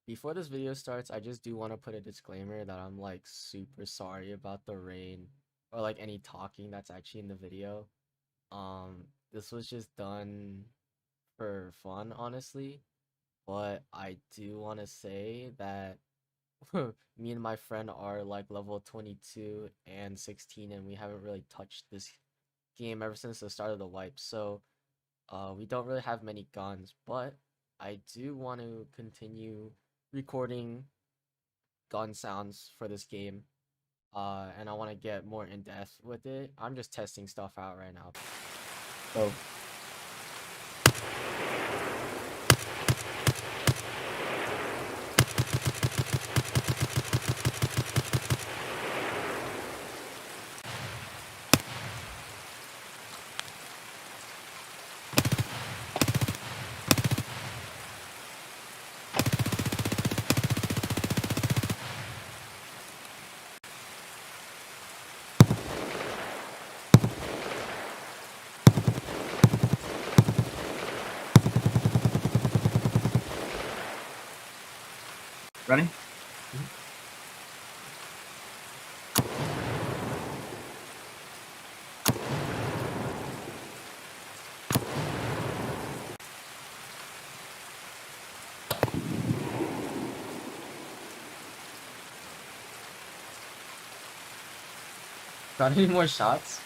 Before this video starts, I just do want to put a disclaimer that I'm like super sorry about the rain or like any talking that's actually in the video. This was just done for fun, honestly, but I do want to say that me and my friend are like level 22 and 16 and we haven't really touched this game ever since the start of the wipe. So, we don't really have many guns, but I do want to continue recording gun sounds for this game. And I want to get more in depth with it. I'm just testing stuff out right now. So, Ready? got any more shots?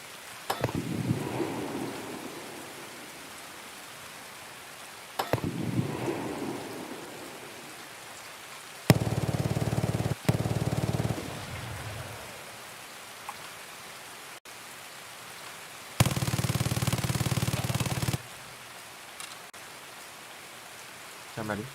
I'm ready.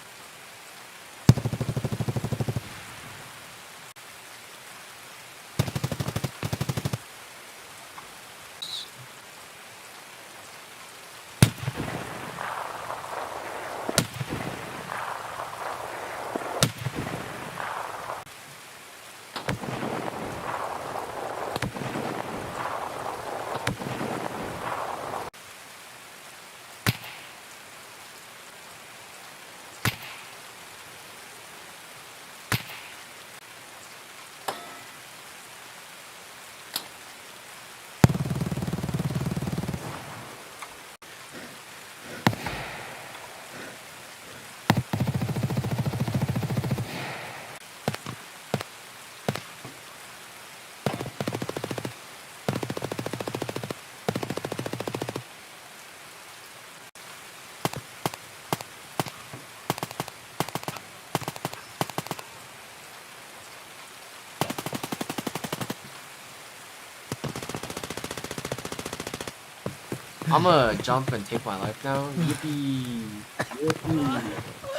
I'm gonna jump and take my life now. Yippee! Yippee!